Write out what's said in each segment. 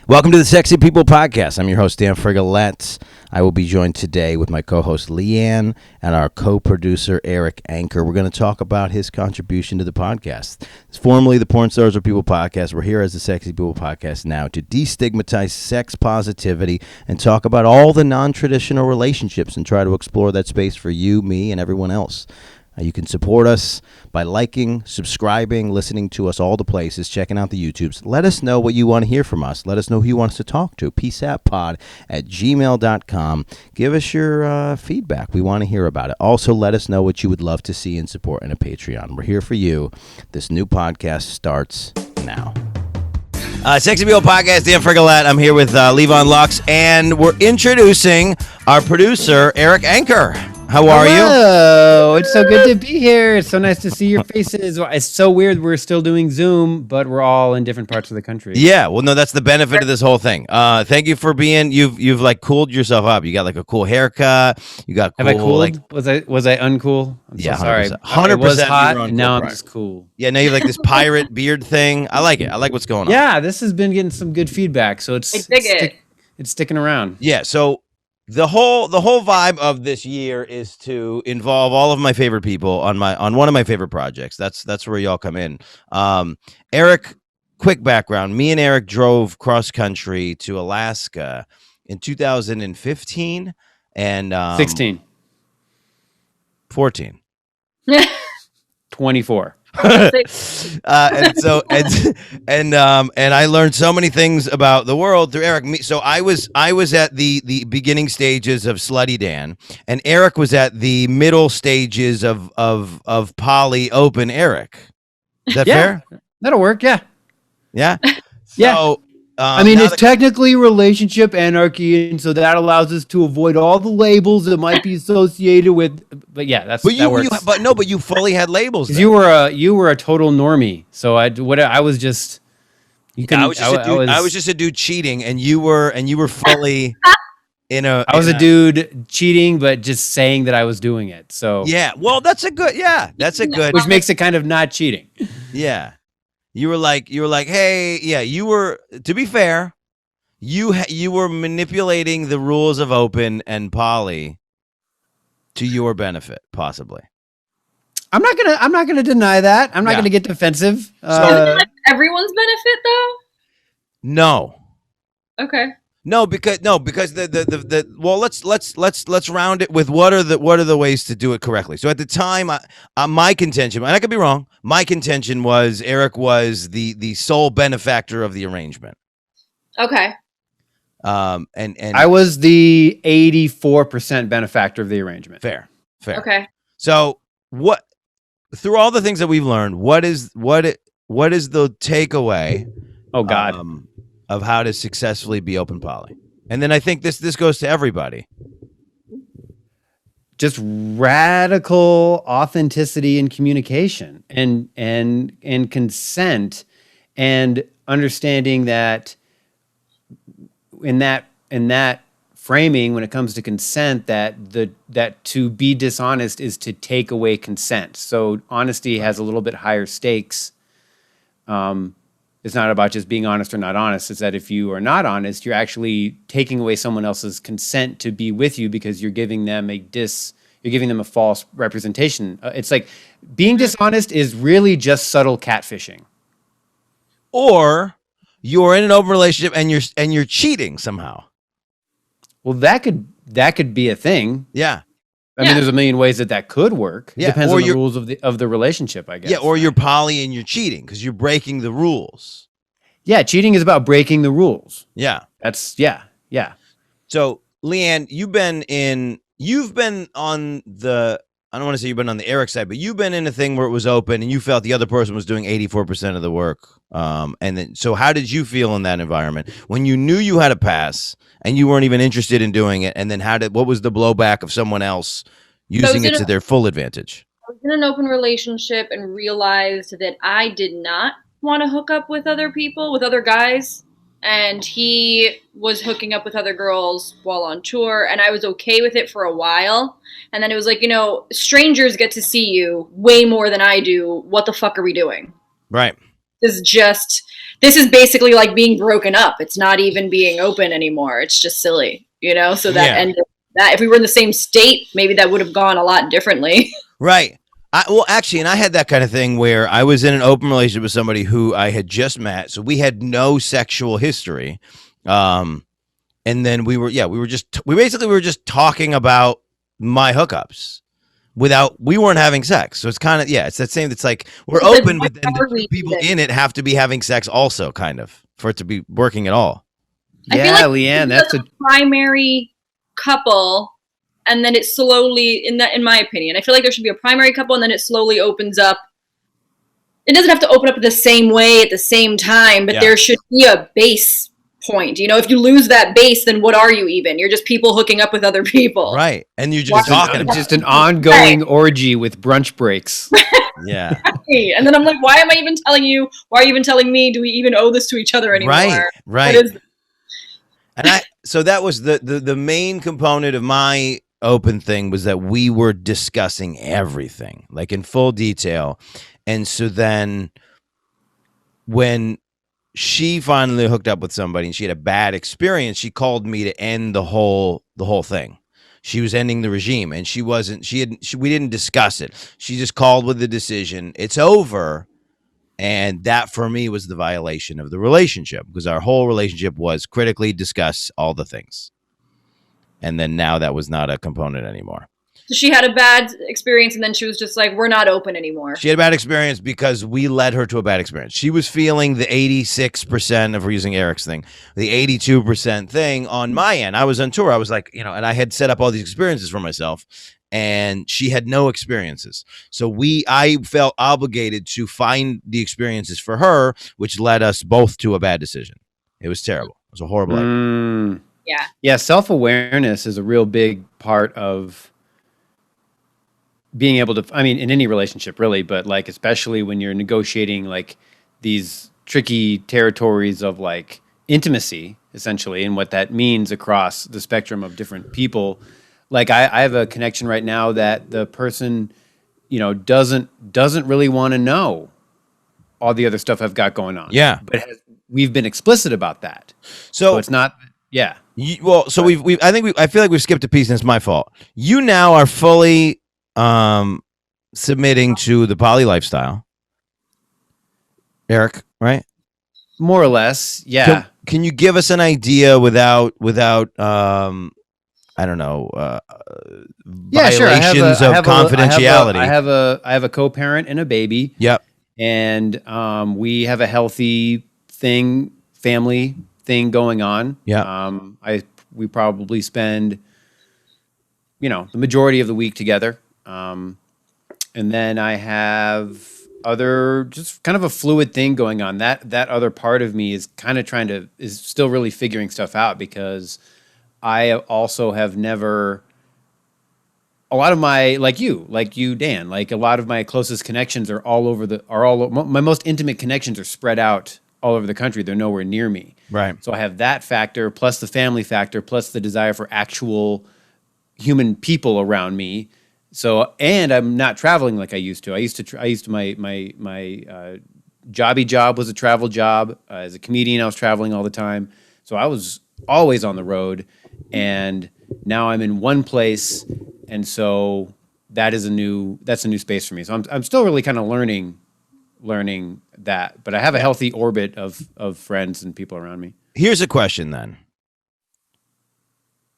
Welcome to the Sexy People Podcast. I'm your host, Dan Frigolette. I will be joined today with my co-host, Leanne, and our co-producer, Erik Anker. We're going to talk about his contribution to the podcast. It's formerly the Porn Stars or People Podcast. We're here as the Sexy People Podcast now to destigmatize sex positivity and talk about all the non-traditional relationships and try to explore that space for you, me, and everyone else. You can support us by liking, subscribing, listening to us all the places, checking out the YouTubes. Let us know what you want to hear from us. Let us know who you want us to talk to. PSAPpod@gmail.com. Give us your feedback. We want to hear about it. Also, let us know what you would love to see and support in a Patreon. We're here for you. This new podcast starts now. Sexy People Podcast, Dan Frigolette. I'm here with Leevonlux, and we're introducing our producer, Erik Anker. How are you? Hello. It's so good to be here. It's so nice to see your faces. It's so weird we're still doing Zoom, but we're all in different parts of the country. Yeah, well, no, that's the benefit of this whole thing. Thank you for being. You've like cooled yourself up. You got like a cool haircut. You got cool. Have I cooled? Like, was I uncool? I'm yeah, so sorry. 100%. It was hot. Cool Now I'm just cool. Yeah, now you have like this pirate beard thing. I like it. I like what's going on. Yeah, this has been getting some good feedback, so it's sticking around. Yeah, so the whole vibe of this year is to involve all of my favorite people on one of my favorite projects. That's where y'all come in. Erik, quick background. Me and Erik drove cross country to Alaska in 2015 and 16. 14. 24. and I learned so many things about the world through Erik. So I was at the beginning stages of Slutty Dan, and Erik was at the middle stages of poly open Erik. Is that fair? That'll work. Yeah. Yeah. Yeah. So, I mean, it's technically relationship anarchy, and so that allows us to avoid all the labels that might be associated with. But yeah, that works. But you fully had labels. Because you were a total normie, so I was just. I was just a dude cheating, and you were fully in a. I was a dude cheating, but just saying that I was doing it. So yeah, well, that's a good. Which makes it kind of not cheating. Yeah. You were like, hey, yeah, you were, to be fair, you were manipulating the rules of open and poly to your benefit, possibly. I'm not gonna deny that. I'm not gonna get defensive. Isn't it like everyone's benefit though? No. Okay. No, because the well, let's round it with what are the ways to do it correctly. So at the time, my contention, and I could be wrong, my contention was Erik was the sole benefactor of the arrangement. Okay. And I was the 84% benefactor of the arrangement. Fair. Okay. So what through all the things that we've learned, what is the takeaway? Oh God. Of how to successfully be open poly. And then I think this goes to everybody. Just radical authenticity and communication and consent, and understanding that in that framing, when it comes to consent, that to be dishonest is to take away consent. So honesty has a little bit higher stakes. It's not about just being honest or not honest. It's that if you are not honest, you're actually taking away someone else's consent to be with you, because you're giving them a false representation. It's like being dishonest is really just subtle catfishing. Or you're in an open relationship and you're cheating somehow. Well, that could be a thing. Yeah. I mean, there's a million ways that could work. Yeah. Depends on the rules of the relationship, I guess. Yeah, or you're poly and you're cheating because you're breaking the rules. Yeah, cheating is about breaking the rules. Yeah. Yeah. So, Leanne, you've been on the, I don't want to say you've been on the Erik side, but you've been in a thing where it was open and you felt the other person was doing 84% of the work. And then, so how did you feel in that environment when you knew you had a pass and you weren't even interested in doing it? And then what was the blowback of someone else using it to their full advantage? I was in an open relationship and realized that I did not want to hook up with other people, with other guys. And he was hooking up with other girls while on tour, and I was okay with it for a while. And then it was like, strangers get to see you way more than I do. What the fuck are we doing? Right. this is basically like being broken up. It's not even being open anymore. It's just silly, So that ended that. If we were in the same state, maybe that would have gone a lot differently. Right. Well, actually, and I had that kind of thing where I was in an open relationship with somebody who I had just met, so we had no sexual history, and then we were just talking about my hookups we weren't having sex. So it's kind of it's that same. It's like we're open, but then the two people in it have to be having sex also, kind of, for it to be working at all. I feel like Leanne, that's a primary couple. And then it slowly, in my opinion, I feel like there should be a primary couple, and then it slowly opens up. It doesn't have to open up the same way at the same time, but there should be a base point. If you lose that base, then what are you even? You're just people hooking up with other people. Right. And you're just talking about just an ongoing orgy with brunch breaks. Yeah. Right. And then I'm like, why am I even telling you? Why are you even telling me? Do we even owe this to each other anymore? Right. And so that was the main component of my open thing, was that we were discussing everything, like in full detail. And so then when she finally hooked up with somebody and she had a bad experience, she called me to end the whole thing. She was ending the regime, and we didn't discuss it. She just called with the decision, it's over. And that for me was the violation of the relationship, because our whole relationship was critically discuss all the things. And then now that was not a component anymore. So she had a bad experience, and then she was just like, we're not open anymore. She had a bad experience because we led her to a bad experience. She was feeling the 86%, if we're using Eric's thing, the 82% thing on my end. I was on tour. I was like, and I had set up all these experiences for myself, and she had no experiences. So I felt obligated to find the experiences for her, which led us both to a bad decision. It was terrible. It was a horrible idea. Yeah. Self-awareness is a real big part of being able to, in any relationship really, but like, especially when you're negotiating like these tricky territories of like intimacy, essentially, and what that means across the spectrum of different people. Like I have a connection right now that the person, doesn't really want to know all the other stuff I've got going on. Yeah. But we've been explicit about that. So it's not, I feel like we've skipped a piece, and it's my fault. You now are fully submitting to the poly lifestyle, Erik, right? More or less, yeah. Can you give us an idea without I don't know, violations of confidentiality? I have a co-parent and a baby. Yep. And we have a healthy family thing going on. Yeah. We probably spend, the majority of the week together. And then I have just kind of a fluid thing going on. That other part of me is kind of is still really figuring stuff out, because I also have never, a lot of my, like you, Dan, like a lot of my closest connections are my most intimate connections are spread out all over the country. They're nowhere near me. Right. So I have that factor, plus the family factor, plus the desire for actual human people around me. So, and I'm not traveling like I used to. My jobby job was a travel job. As a comedian, I was traveling all the time. So I was always on the road, and now I'm in one place. And so that's a new space for me. So I'm still really kind of learning that, but I have a healthy orbit of friends and people around me. Here's a question then.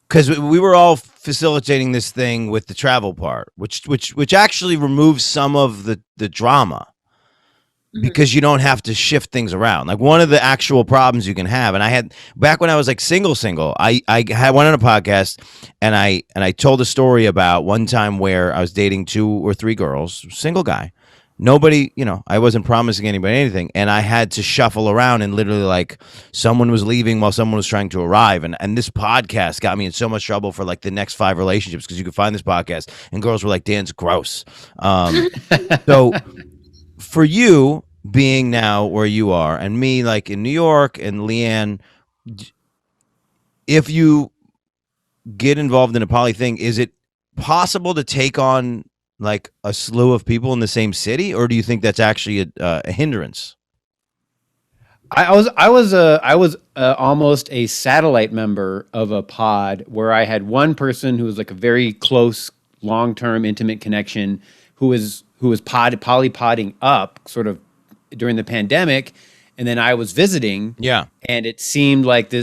Because we were all facilitating this thing with the travel part, which actually removes some of the drama, because you don't have to shift things around. Like, one of the actual problems you can have, and I had back when I was like single, I had one on a podcast, and I told a story about one time where I was dating 2 or 3 girls, single guy. Nobody, I wasn't promising anybody anything, and I had to shuffle around, and literally, like, someone was leaving while someone was trying to arrive, and this podcast got me in so much trouble for like the next 5 relationships, because you could find this podcast and girls were like, Dan's gross. So for you being now where you are, and me like in New York, and Leanne, if you get involved in a poly thing, is it possible to take on like a slew of people in the same city, or do you think that's actually a hindrance? I was almost a satellite member of a pod where I had one person who was like a very close, long-term, intimate connection who was polypodding up sort of during the pandemic, and then I was visiting. Yeah. And it seemed like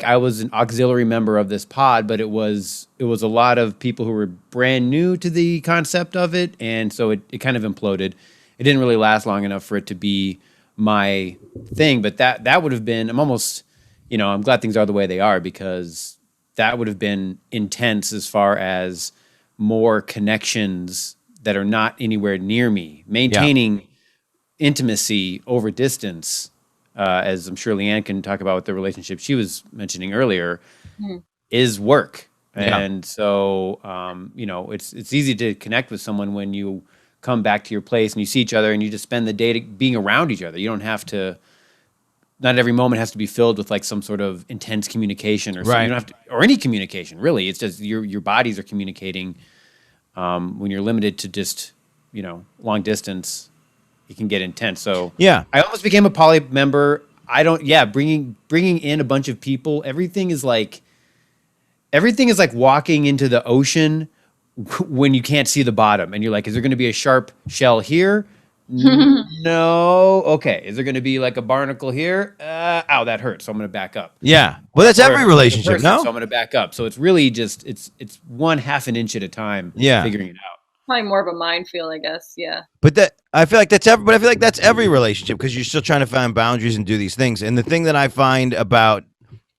I was an auxiliary member of this pod, but it was a lot of people who were brand new to the concept of it, and so it kind of imploded. It didn't really last long enough for it to be my thing, but that would have been. I'm glad things are the way they are, because that would have been intense as far as more connections that are not anywhere near me, maintaining intimacy over distance, as I'm sure Leanne can talk about with the relationship she was mentioning earlier, is work. Yeah. And so, it's easy to connect with someone when you come back to your place and you see each other and you just spend the day being around each other. You don't have to. Not every moment has to be filled with like some sort of intense communication or something. Right. You don't have to, or any communication really. It's just your bodies are communicating. When you're limited to just long distance, it can get intense. So Yeah. I almost became a poly member. I don't. Yeah, bringing in a bunch of people. Everything is like walking into the ocean when you can't see the bottom, and you're like, is there going to be a sharp shell here? No. Okay. Is there going to be like a barnacle here? Ow, that hurts. So I'm going to back up. Yeah. Well, that's every relationship, So no? I'm going to back up. So it's really just it's 1/2 an inch at a time. Yeah. Figuring it out. Probably more of a minefield, I guess. Yeah. But I feel like that's every relationship, because you're still trying to find boundaries and do these things. And the thing that I find about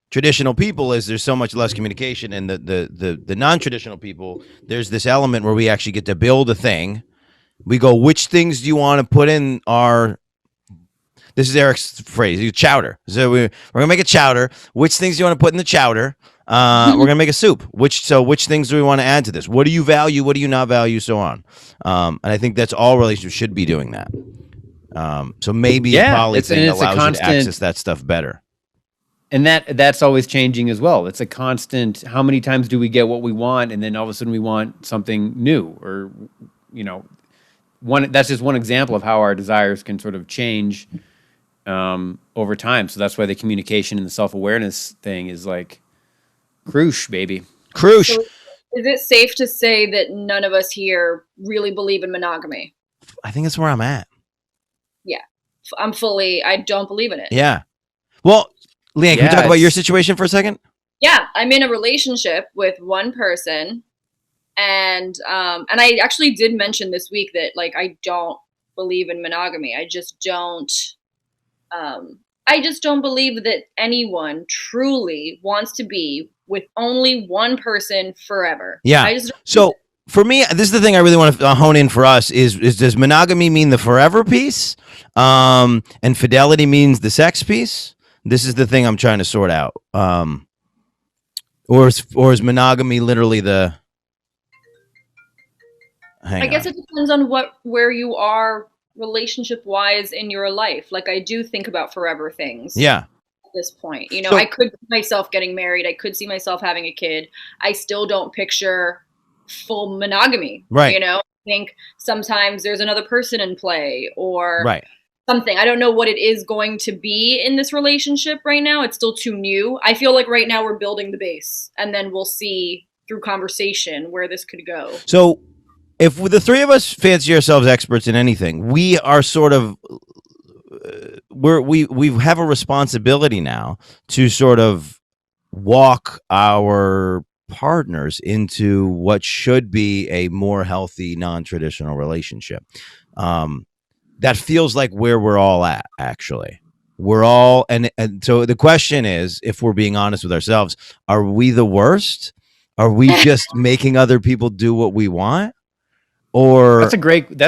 traditional people is there's so much less communication, and the non-traditional people, there's this element where we actually get to build a thing. We go, which things do you want to put in our, this is Eric's phrase, chowder. So we're going to make a chowder. Which things do you want to put in the chowder? We're going to make a soup. Which things do we want to add to this? What do you value? What do you not value? So on. And I think that's all relationships should be doing that. So maybe a poly thing allows you to access that stuff better. And that's always changing as well. It's a constant, how many times do we get what we want, and then all of a sudden we want something new, or, that's just one example of how our desires can sort of change over time. So that's why the communication and the self-awareness thing is like crucial, baby. Crucial. So is it safe to say that none of us here really believe in monogamy? I think that's where I'm at. Yeah. I don't believe in it. Yeah. Well, Leanne, can we talk about your situation for a second? Yeah. I'm in a relationship with one person. And I actually did mention this week that like I don't believe in monogamy. I just don't believe that anyone truly wants to be with only one person forever. Yeah. So for me, this is the thing I really want to hone in for us is does monogamy mean the forever piece? And fidelity means the sex piece? This is the thing I'm trying to sort out. Or is monogamy literally the... I guess it depends on where you are relationship wise in your life. Like I do think about forever things. Yeah. At this point, I could see myself getting married. I could see myself having a kid. I still don't picture full monogamy. Right. I think sometimes there's another person in play or right. something. I don't know what it is going to be in this relationship right now. It's still too new. I feel like right now we're building the base, and then we'll see through conversation where this could go. So if the three of us fancy ourselves experts in anything, we are sort of we have a responsibility now to sort of walk our partners into what should be a more healthy, non-traditional relationship. That feels like where we're all at, actually. We're all, and so the question is, if we're being honest with ourselves, are we the worst? Are we just making other people do what we want? Or that's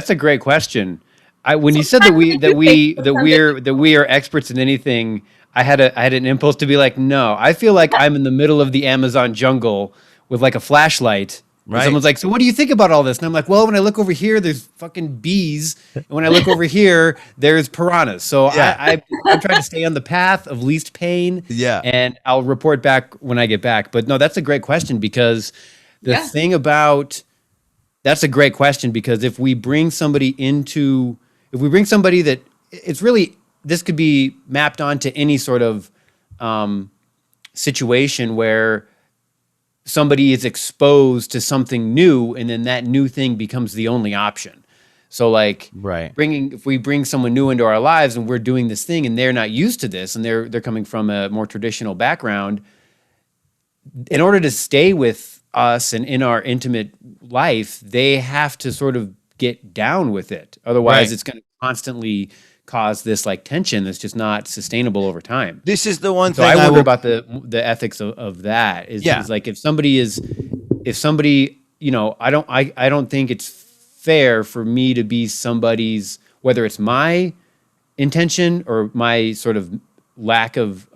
a great question. When you said that we are experts in anything, I had an impulse to be like, no. I feel like I'm in the middle of the Amazon jungle with like a flashlight. Right. And someone's like, so what do you think about all this? And I'm like, well, when I look over here, there's fucking bees. And when I look over here, there's piranhas. So I'm trying to stay on the path of least pain. Yeah. And I'll report back when I get back. But no, that's a great question, because that's a great question, because if we bring somebody that it's really this could be mapped onto any sort of situation where somebody is exposed to something new, and then that new thing becomes the only option. So like if we bring someone new into our lives and we're doing this thing and they're not used to this and they're coming from a more traditional background, in order to stay with us and in our intimate life, they have to sort of get down with it. Otherwise it's going to constantly cause this like tension that's just not sustainable over time. This is the one so thing I wonder about the ethics of that is like if somebody, you know, I don't think it's fair for me to be somebody's, whether it's my intention or my sort of lack of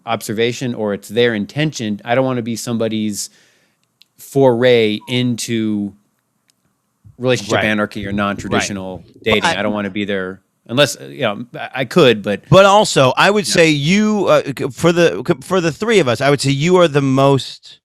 observation or it's their intention. I don't want to be somebody's foray into relationship anarchy or non-traditional dating. I don't want to be there. Unless I could, but also I would say you for the three of us, I would say you are the most.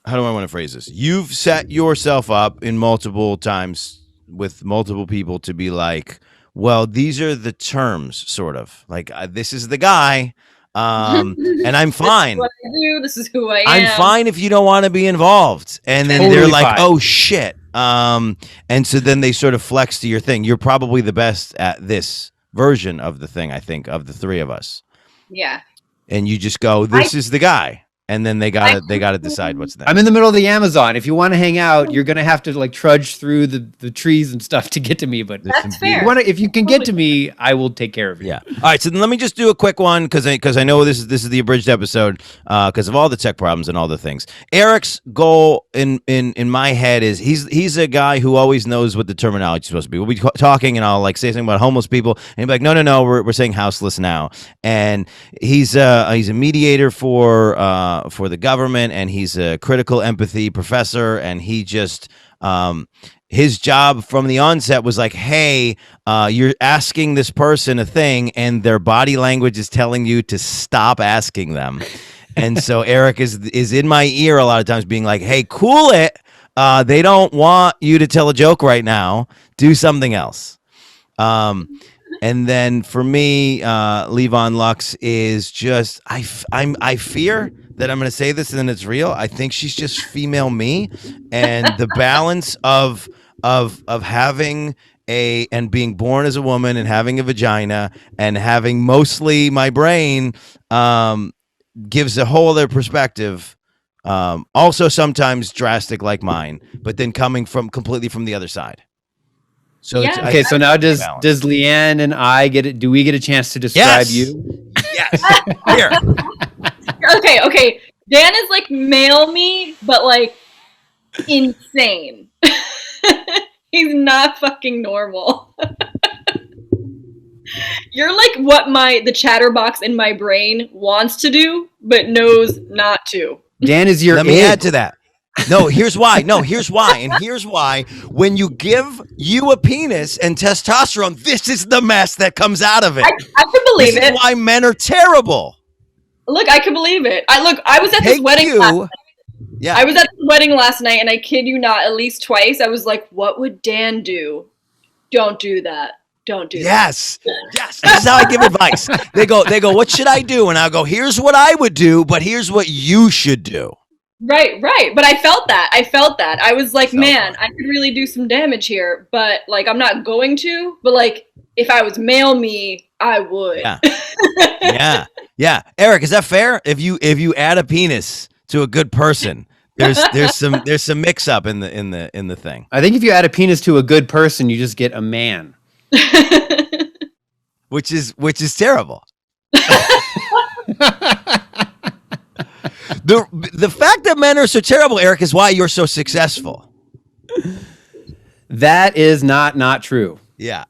How do I want to phrase this? You've set yourself up in multiple times with multiple people to be like, well, these are the terms, sort of like this is the guy, and I'm fine. This is what I do. This is who I am. I'm fine if you don't want to be involved, and then they're like, oh shit. And so then they sort of flex to your thing. You're probably the best at this version of the thing, I think, of the three of us. Yeah. And you just go, this is the guy. And then they gotta decide what's next. I'm in the middle of the Amazon. If you want to hang out, you're gonna have to like trudge through the trees and stuff to get to me. But that's fair. If you can get to me, I will take care of you. Yeah. All right. So then let me just do a quick one because I know this is the abridged episode because of all the tech problems and all the things. Erik's goal in my head is he's a guy who always knows what the terminology is supposed to be. We'll be talking and I'll like say something about homeless people and he'll be like, no, we're saying houseless now. And he's a mediator for the government, and he's a critical empathy professor, and he just his job from the onset was like, hey, you're asking this person a thing and their body language is telling you to stop asking them. And so Erik is in my ear a lot of times being like, hey, cool it, they don't want you to tell a joke right now, do something else. And then for me, Leevonlux is just I fear that I'm going to say this and then it's real. I think she's just female me, and the balance of having and being born as a woman and having a vagina and having mostly my brain gives a whole other perspective. Also sometimes drastic like mine, but then coming completely from the other side. So okay, so now does Leanne and I get it? Do we get a chance to describe you? Yes. Here. Okay. Dan is like male me, but like insane. He's not fucking normal. You're like what the chatterbox in my brain wants to do, but knows not to. Dan is your. Let me add to that. No, here's why. And here's why. When you give you a penis and testosterone, this is the mess that comes out of it. I can believe it. This is why men are terrible. Look, I can believe it. I was at this wedding last night. Yeah. I was at the wedding last night, and I kid you not, at least twice, I was like, what would Dan do? Don't do that. Don't do that. Yes. This is how I give advice. They go, what should I do? And I'll go, here's what I would do, but here's what you should do. Right. But I felt that. I was like, man, I could really do some damage here, but like, I'm not going to, but like, if I was male me, I would. Yeah. Erik, is that fair? If you add a penis to a good person, there's some mix up in the thing. I think if you add a penis to a good person, you just get a man. which is terrible. The fact that men are so terrible, Erik, is why you're so successful. That is not true. Yeah.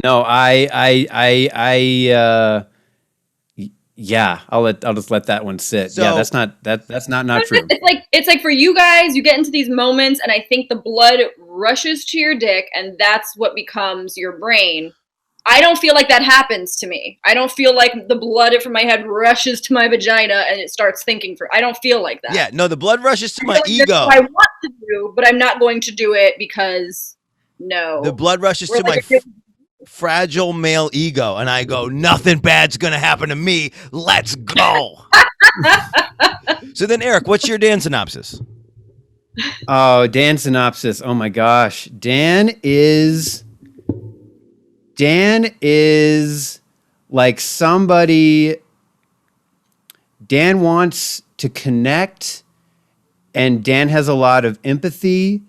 No, I'll just let that one sit. So, that's not true. It's like for you guys, you get into these moments and I think the blood rushes to your dick and that's what becomes your brain. I don't feel like that happens to me. I don't feel like the blood from my head rushes to my vagina and it starts thinking I don't feel like that. Yeah, no, the blood rushes to my ego. That's what I want to do, but I'm not going to do it because no. The blood rushes to fragile male ego, and I go, nothing bad's gonna happen to me. Let's go. So then, Eric, what's your Dan synopsis? Oh, Dan synopsis. Oh my gosh. Dan is like somebody. Dan wants to connect, and Dan has a lot of empathy,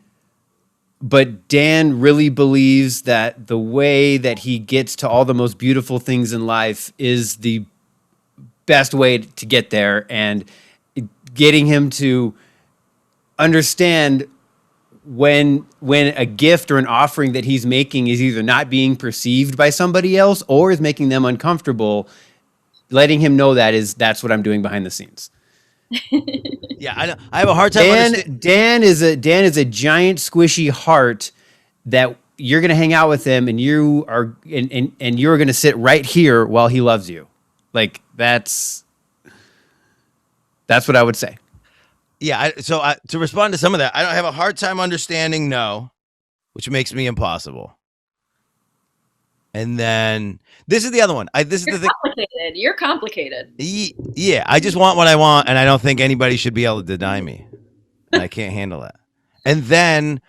but Dan really believes that the way that he gets to all the most beautiful things in life is the best way to get there, and getting him to understand when a gift or an offering that he's making is either not being perceived by somebody else or is making them uncomfortable, letting him know that's what I'm doing behind the scenes. Yeah, I have a hard time. Dan is a giant squishy heart that you're going to hang out with him, and you are and you're going to sit right here while he loves you. Like that's what I would say. Yeah, to respond to some of that, I don't have a hard time understanding no, which makes me impossible. And then this is the other one. This is the thing. Complicated. You're complicated. Yeah, I just want what I want, and I don't think anybody should be able to deny me. And I can't handle that. And then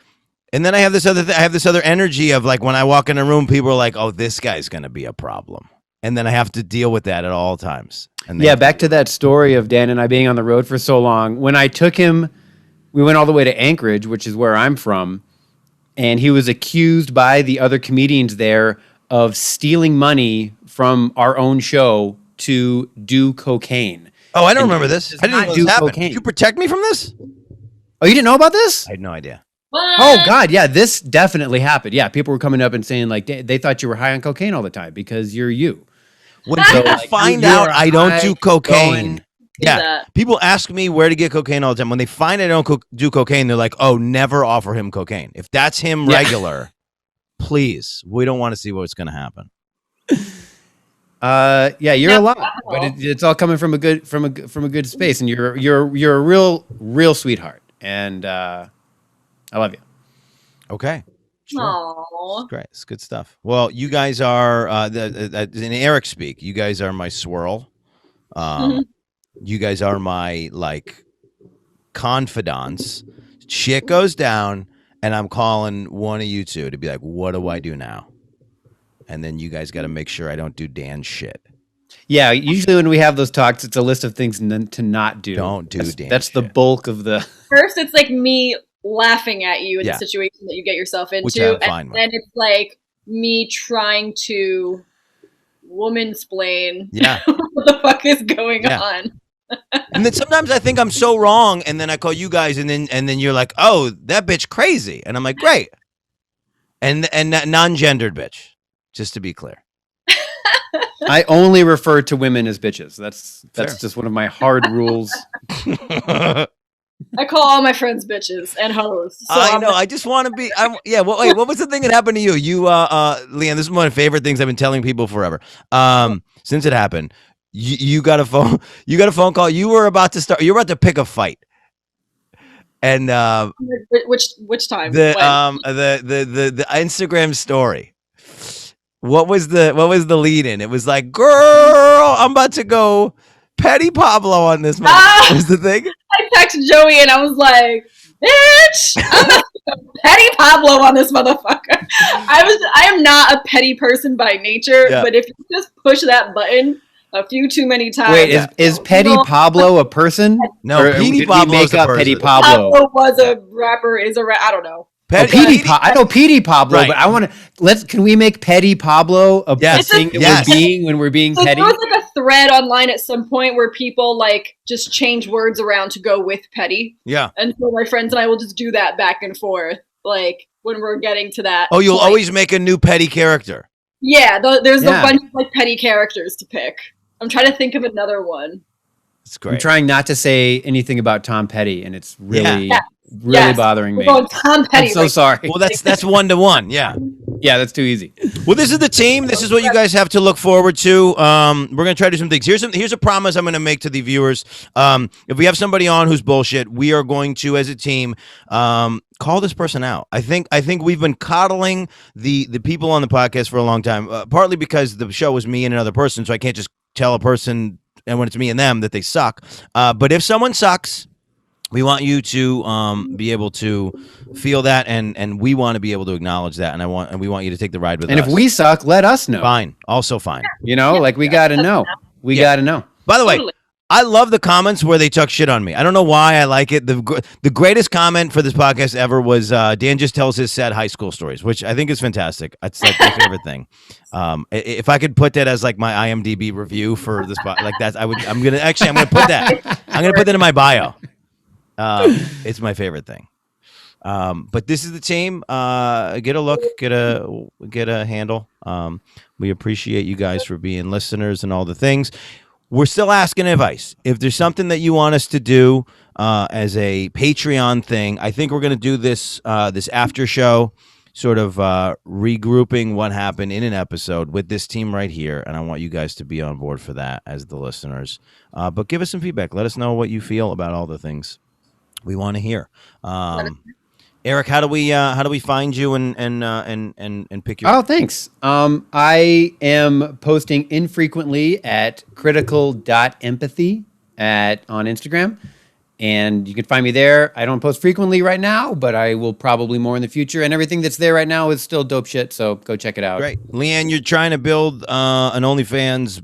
I have this other I have this other energy of like when I walk in a room, people are like, "Oh, this guy's gonna be a problem," and then I have to deal with that at all times. And yeah, back to that story of Dan and I being on the road for so long. When I took him, we went all the way to Anchorage, which is where I'm from, and he was accused by the other comedians there of stealing money from our own show to do cocaine. Oh, I don't remember this. I didn't even know this happened. Cocaine. Did you protect me from this? Oh, you didn't know about this? I had no idea. What? Oh God, yeah, this definitely happened. Yeah, people were coming up and saying like they thought you were high on cocaine all the time because you're you. When people find out I don't do cocaine, that. People ask me where to get cocaine all the time. When they find I don't do cocaine, they're like, "Oh, never offer him cocaine. If that's him regular, please. We don't want to see what's going to happen." Yeah, you're alive, but it's all coming from a good space, and you're a real sweetheart, and I love you. Okay. Sure. Aww. Great. It's good stuff. Well, you guys are, in Eric speak, you guys are my swirl. You guys are my, like, confidants. Shit goes down, and I'm calling one of you two to be like, what do I do now? And then you guys got to make sure I don't do Dan shit. Yeah, usually when we have those talks, it's a list of things to not do. Don't do Dan That's shit. the bulk of the... First, it's like me laughing at you in the situation that you get yourself into, Which I'm fine and with. then it's like me trying to woman-splain what the fuck is going on. And then sometimes I think I'm so wrong, and then I call you guys, and then you're like, "Oh, that bitch crazy," and I'm like, "Great," and that non-gendered bitch, just to be clear. I only refer to women as bitches. That's Fair. just one of my hard rules. I call all my friends bitches and hoes. So I know. I just want to be. Well, wait. What was the thing that happened to you? You, Leanne. This is one of my favorite things I've been telling people forever. Since it happened, you got a phone. You got a phone call. You were about to start. You were about to pick a fight. And which time? The Instagram story. What was the lead in? It was like, girl, I'm about to go Petty Pablo on this. What was the thing? I texted Joey and I was like, bitch, I'm about to go Petty Pablo on this motherfucker. I am not a petty person by nature, but if you just push that button a few too many times. Wait, is Petty Pablo a person? No, Petey Pablo is a person. Petty Pablo. Pablo was a rapper, is a I don't know. I know Petey Pablo, right. But I want to can we make Petty Pablo a thing that we're being when we're being petty? There was like a thread online at some point where people like just change words around to go with petty. Yeah. And so my friends and I will just do that back and forth, like when we're getting to that. Oh, you'll always make a new petty character. Yeah, there's a bunch of like petty characters to pick. I'm trying to think of another one. It's great. I'm trying not to say anything about Tom Petty, and it's really bothering me. Oh, Tom Petty. I'm so sorry. Well, that's 1-to-1. Yeah. Yeah, that's too easy. Well, this is the team. This is what you guys have to look forward to. We're going to try to do some things. Here's a promise I'm going to make to the viewers. If we have somebody on who's bullshit, we are going to, as a team, call this person out. I think we've been coddling the people on the podcast for a long time, partly because the show was me and another person, so I can't just tell a person, and when it's me and them, that they suck. But if someone sucks, we want you to be able to feel that, and we want to be able to acknowledge that, and we want you to take the ride with us. And if we suck, let us know. Fine, also fine. You know, like we got to know. We got to know. By the way, I love the comments where they talk shit on me. I don't know why I like it. The greatest comment for this podcast ever was Dan just tells his sad high school stories, which I think is fantastic. It's like my favorite thing. If I could put that as like my IMDb review for this, like that, I'm gonna put that. I'm gonna put that in my bio. It's my favorite thing. But this is the team. Get a look, get a handle. We appreciate you guys for being listeners and all the things. We're still asking advice. If there's something that you want us to do as a Patreon thing, I think we're going to do this after show, sort of regrouping what happened in an episode with this team right here. And I want you guys to be on board for that as the listeners. But give us some feedback. Let us know what you feel about all the things we want to hear. Erik, how do we find you and pick you up? Oh, thanks. I am posting infrequently at critical.empathy on Instagram, and you can find me there. I don't post frequently right now, but I will probably more in the future, and everything that's there right now is still dope shit, so go check it out. Great. Leanne, you're trying to build an OnlyFans,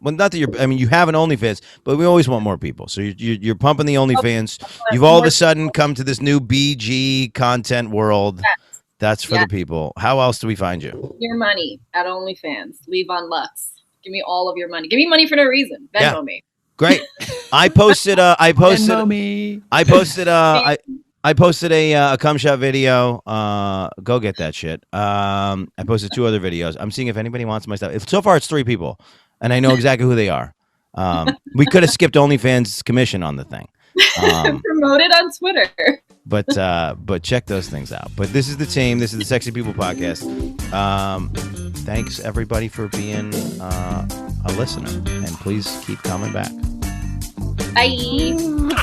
well, not that you have an OnlyFans, but we always want more people. So you're pumping the OnlyFans. You've all of a sudden come to this new BG content world. Yes. That's for the people. How else do we find you? Your money at OnlyFans. Leevonlux. Give me all of your money. Give me money for no reason. Venmo me. Great. I posted a cum shot video. Go get that shit. I posted 2 other videos. I'm seeing if anybody wants my stuff. So far it's 3 people, and I know exactly who they are. We could have skipped OnlyFans commission on the thing. Promote it on Twitter. But check those things out. But this is the team. This is the Sexy People Podcast. Thanks everybody for being a listener, and please keep coming back. Bye.